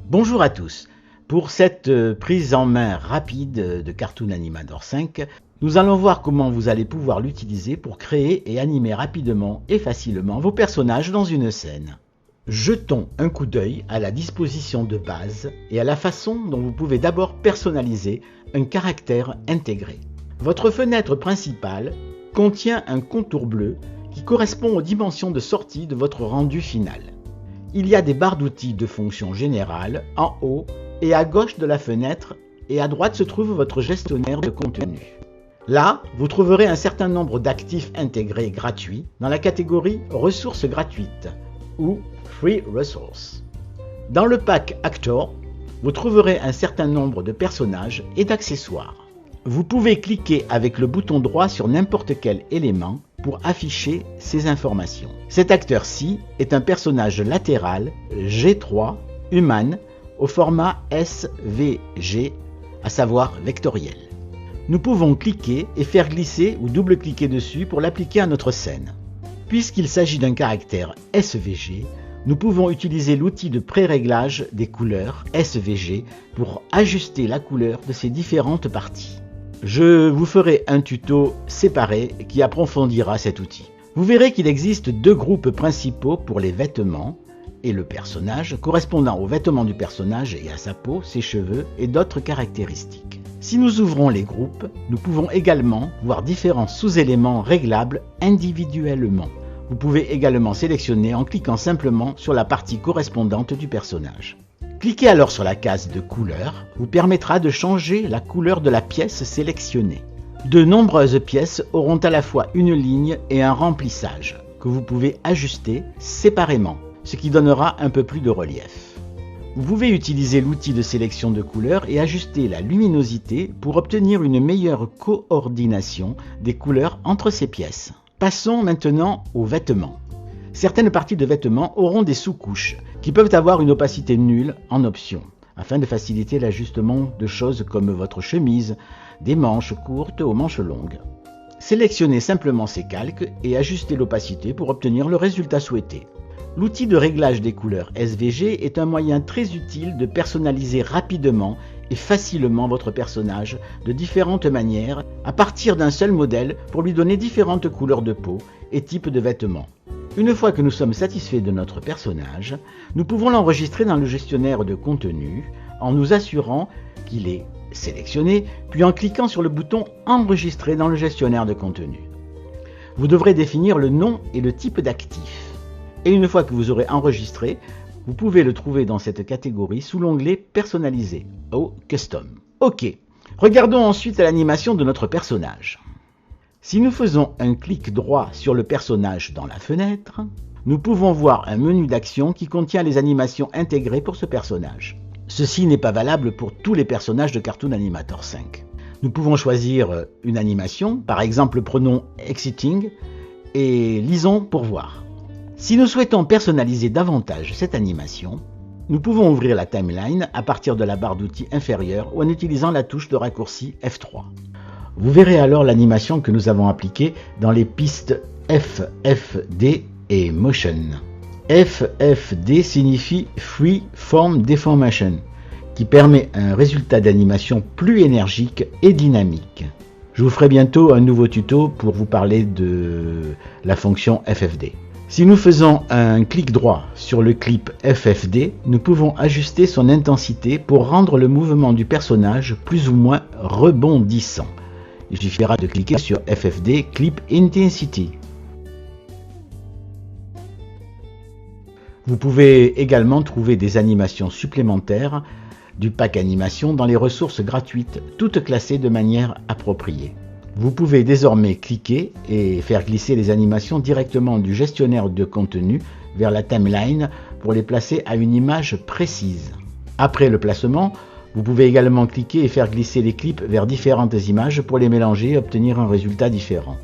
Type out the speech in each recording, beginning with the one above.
Bonjour à tous. Pour cette prise en main rapide de Cartoon Animator 5, nous allons voir comment vous allez pouvoir l'utiliser pour créer et animer rapidement et facilement vos personnages dans une scène. Jetons un coup d'œil à la disposition de base et à la façon dont vous pouvez d'abord personnaliser un caractère intégré. Votre fenêtre principale contient un contour bleu qui correspond aux dimensions de sortie de votre rendu final. Il y a des barres d'outils de fonction générale en haut et à gauche de la fenêtre, et à droite se trouve votre gestionnaire de contenu. Là, vous trouverez un certain nombre d'actifs intégrés gratuits dans la catégorie ressources gratuites ou Free Resource. Dans le pack Actor, vous trouverez un certain nombre de personnages et d'accessoires. Vous pouvez cliquer avec le bouton droit sur n'importe quel élément pour afficher ces informations. Cet acteur-ci est un personnage latéral G3 human au format SVG, à savoir vectoriel. Nous pouvons cliquer et faire glisser ou double-cliquer dessus pour l'appliquer à notre scène. Puisqu'il s'agit d'un caractère SVG, nous pouvons utiliser l'outil de pré-réglage des couleurs SVG pour ajuster la couleur de ces différentes parties. Je vous ferai un tuto séparé qui approfondira cet outil. Vous verrez qu'il existe deux groupes principaux pour les vêtements et le personnage, correspondant aux vêtements du personnage et à sa peau, ses cheveux et d'autres caractéristiques. Si nous ouvrons les groupes, nous pouvons également voir différents sous-éléments réglables individuellement. Vous pouvez également sélectionner en cliquant simplement sur la partie correspondante du personnage. Cliquez alors sur la case de couleur, vous permettra de changer la couleur de la pièce sélectionnée. De nombreuses pièces auront à la fois une ligne et un remplissage que vous pouvez ajuster séparément, ce qui donnera un peu plus de relief. Vous pouvez utiliser l'outil de sélection de couleurs et ajuster la luminosité pour obtenir une meilleure coordination des couleurs entre ces pièces. Passons maintenant aux vêtements. Certaines parties de vêtements auront des sous-couches qui peuvent avoir une opacité nulle en option, afin de faciliter l'ajustement de choses comme votre chemise, des manches courtes aux manches longues. Sélectionnez simplement ces calques et ajustez l'opacité pour obtenir le résultat souhaité. L'outil de réglage des couleurs SVG est un moyen très utile de personnaliser rapidement et facilement votre personnage de différentes manières à partir d'un seul modèle pour lui donner différentes couleurs de peau et types de vêtements. Une fois que nous sommes satisfaits de notre personnage, nous pouvons l'enregistrer dans le gestionnaire de contenu en nous assurant qu'il est sélectionné, puis en cliquant sur le bouton « Enregistrer dans le gestionnaire de contenu ». Vous devrez définir le nom et le type d'actif. Et une fois que vous aurez enregistré, vous pouvez le trouver dans cette catégorie sous l'onglet « Personnaliser » ou « Custom ». Ok, regardons ensuite l'animation de notre personnage. Si nous faisons un clic droit sur le personnage dans la fenêtre, nous pouvons voir un menu d'action qui contient les animations intégrées pour ce personnage. Ceci n'est pas valable pour tous les personnages de Cartoon Animator 5. Nous pouvons choisir une animation, par exemple prenons Exiting et lisons pour voir. Si nous souhaitons personnaliser davantage cette animation, nous pouvons ouvrir la timeline à partir de la barre d'outils inférieure ou en utilisant la touche de raccourci F3. Vous verrez alors l'animation que nous avons appliquée dans les pistes FFD et Motion. FFD signifie Free Form Deformation, qui permet un résultat d'animation plus énergique et dynamique. Je vous ferai bientôt un nouveau tuto pour vous parler de la fonction FFD. Si nous faisons un clic droit sur le clip FFD, nous pouvons ajuster son intensité pour rendre le mouvement du personnage plus ou moins rebondissant. Il suffira de cliquer sur FFD Clip Intensity. Vous pouvez également trouver des animations supplémentaires du pack animation dans les ressources gratuites, toutes classées de manière appropriée. Vous pouvez désormais cliquer et faire glisser les animations directement du gestionnaire de contenu vers la timeline pour les placer à une image précise. Après le placement, vous pouvez également cliquer et faire glisser les clips vers différentes images pour les mélanger et obtenir un résultat différent.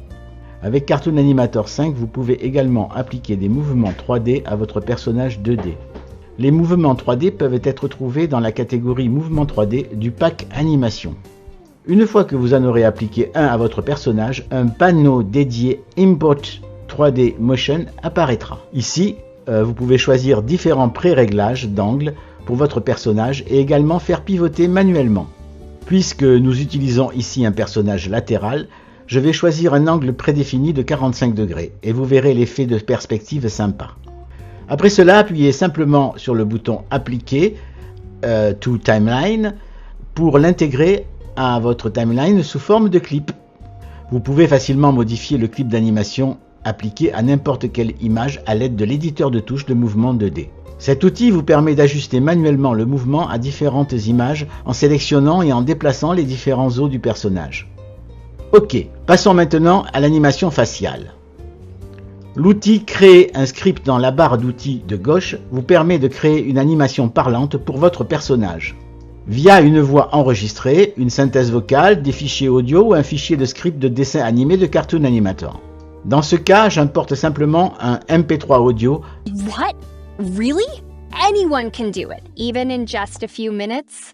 Avec Cartoon Animator 5, vous pouvez également appliquer des mouvements 3D à votre personnage 2D. Les mouvements 3D peuvent être trouvés dans la catégorie mouvements 3D du pack animation. Une fois que vous en aurez appliqué un à votre personnage, un panneau dédié Import 3D Motion apparaîtra. Ici, vous pouvez choisir différents pré-réglages d'angle pour votre personnage et également faire pivoter manuellement. Puisque nous utilisons ici un personnage latéral, je vais choisir un angle prédéfini de 45 degrés et vous verrez l'effet de perspective sympa. Après cela, appuyez simplement sur le bouton Appliquer to Timeline pour l'intégrer à votre timeline sous forme de clip. Vous pouvez facilement modifier le clip d'animation appliqué à n'importe quelle image à l'aide de l'éditeur de touches de mouvement 2D. Cet outil vous permet d'ajuster manuellement le mouvement à différentes images en sélectionnant et en déplaçant les différents os du personnage. Ok, passons maintenant à l'animation faciale. L'outil Créer un script dans la barre d'outils de gauche vous permet de créer une animation parlante pour votre personnage, via une voix enregistrée, une synthèse vocale, des fichiers audio ou un fichier de script de dessin animé de Cartoon Animator. Dans ce cas, j'importe simplement un MP3 audio. What? Really? Anyone can do it, even in just a few minutes?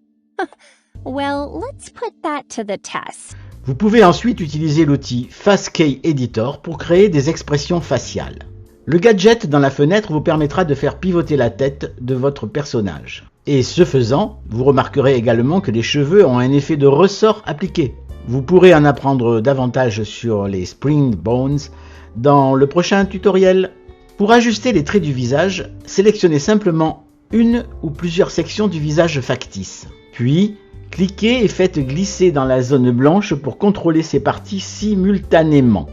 Well, let's put that to the test. Vous pouvez ensuite utiliser l'outil FastKey Editor pour créer des expressions faciales. Le gadget dans la fenêtre vous permettra de faire pivoter la tête de votre personnage. Et ce faisant, vous remarquerez également que les cheveux ont un effet de ressort appliqué. Vous pourrez en apprendre davantage sur les Spring Bones dans le prochain tutoriel. Pour ajuster les traits du visage, sélectionnez simplement une ou plusieurs sections du visage factice. Puis, cliquez et faites glisser dans la zone blanche pour contrôler ces parties simultanément.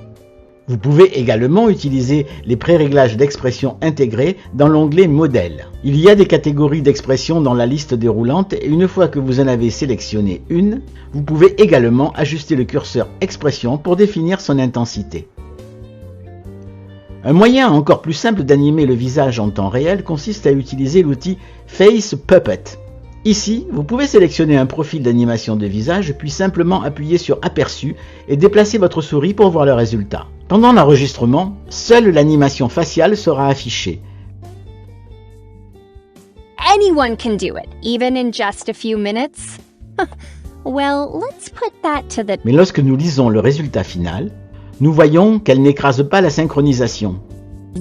Vous pouvez également utiliser les pré-réglages d'expression intégrés dans l'onglet Modèle. Il y a des catégories d'expressions dans la liste déroulante et une fois que vous en avez sélectionné une, vous pouvez également ajuster le curseur Expression pour définir son intensité. Un moyen encore plus simple d'animer le visage en temps réel consiste à utiliser l'outil Face Puppet. Ici, vous pouvez sélectionner un profil d'animation de visage puis simplement appuyer sur Aperçu et déplacer votre souris pour voir le résultat. Pendant l'enregistrement, seule l'animation faciale sera affichée. Anyone can do it, even in just a few minutes? Well, let's put that to the... Mais lorsque nous lisons le résultat final, nous voyons qu'elle n'écrase pas la synchronisation.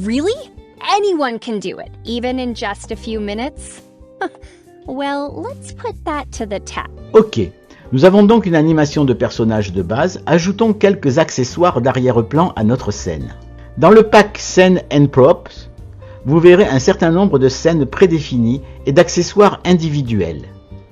Really? Anyone can do it, even in just a few minutes? Well, let's put that to the test. Ok, nous avons donc une animation de personnage de base, ajoutons quelques accessoires d'arrière-plan à notre scène. Dans le pack Scene and Props, vous verrez un certain nombre de scènes prédéfinies et d'accessoires individuels.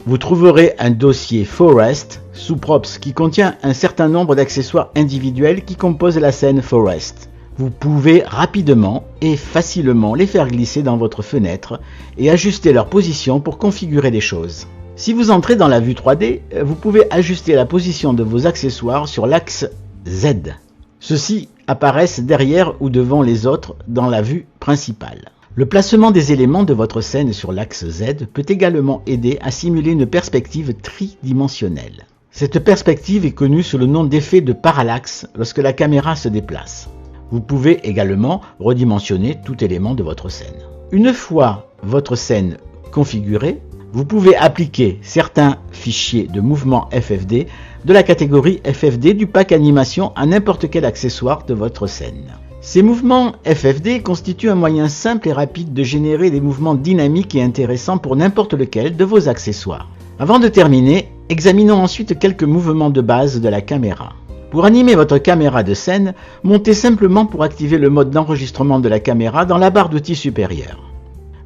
Vous trouverez un dossier Forest sous Props qui contient un certain nombre d'accessoires individuels qui composent la scène Forest. Vous pouvez rapidement et facilement les faire glisser dans votre fenêtre et ajuster leur position pour configurer les choses. Si vous entrez dans la vue 3D, vous pouvez ajuster la position de vos accessoires sur l'axe Z. Ceux-ci apparaissent derrière ou devant les autres dans la vue principale. Le placement des éléments de votre scène sur l'axe Z peut également aider à simuler une perspective tridimensionnelle. Cette perspective est connue sous le nom d'effet de parallaxe lorsque la caméra se déplace. Vous pouvez également redimensionner tout élément de votre scène. Une fois votre scène configurée, vous pouvez appliquer certains fichiers de mouvement FFD de la catégorie FFD du pack animation à n'importe quel accessoire de votre scène. Ces mouvements FFD constituent un moyen simple et rapide de générer des mouvements dynamiques et intéressants pour n'importe lequel de vos accessoires. Avant de terminer, examinons ensuite quelques mouvements de base de la caméra. Pour animer votre caméra de scène, montez simplement pour activer le mode d'enregistrement de la caméra dans la barre d'outils supérieure.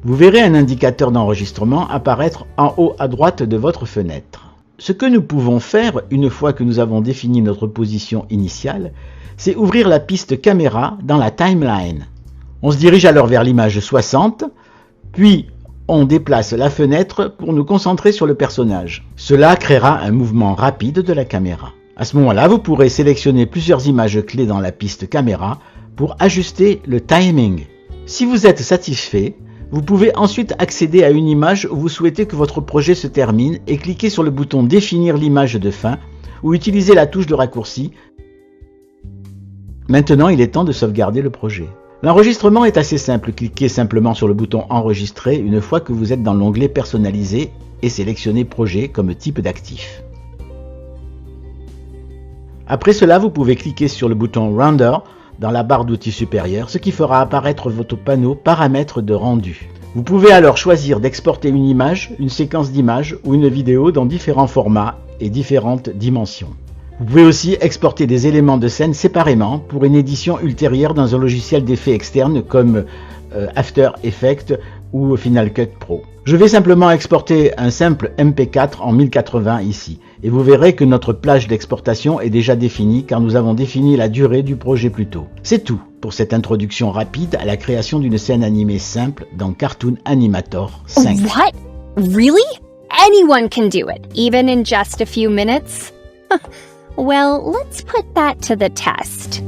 Vous verrez un indicateur d'enregistrement apparaître en haut à droite de votre fenêtre. Ce que nous pouvons faire, une fois que nous avons défini notre position initiale, c'est ouvrir la piste caméra dans la timeline. On se dirige alors vers l'image 60, puis on déplace la fenêtre pour nous concentrer sur le personnage. Cela créera un mouvement rapide de la caméra. À ce moment-là, vous pourrez sélectionner plusieurs images clés dans la piste caméra pour ajuster le timing. Si vous êtes satisfait, vous pouvez ensuite accéder à une image où vous souhaitez que votre projet se termine et cliquer sur le bouton Définir l'image de fin ou utiliser la touche de raccourci. Maintenant, il est temps de sauvegarder le projet. L'enregistrement est assez simple. Cliquez simplement sur le bouton Enregistrer une fois que vous êtes dans l'onglet Personnaliser et sélectionnez Projet comme type d'actif. Après cela, vous pouvez cliquer sur le bouton Render dans la barre d'outils supérieure, ce qui fera apparaître votre panneau Paramètres de rendu. Vous pouvez alors choisir d'exporter une image, une séquence d'images ou une vidéo dans différents formats et différentes dimensions. Vous pouvez aussi exporter des éléments de scène séparément pour une édition ultérieure dans un logiciel d'effets externe comme After Effects ou Final Cut Pro. Je vais simplement exporter un simple MP4 en 1080 ici et vous verrez que notre plage d'exportation est déjà définie car nous avons défini la durée du projet plus tôt. C'est tout pour cette introduction rapide à la création d'une scène animée simple dans Cartoon Animator 5. What? Really? Anyone can do it, even in just a few minutes? Well, let's put that to the test.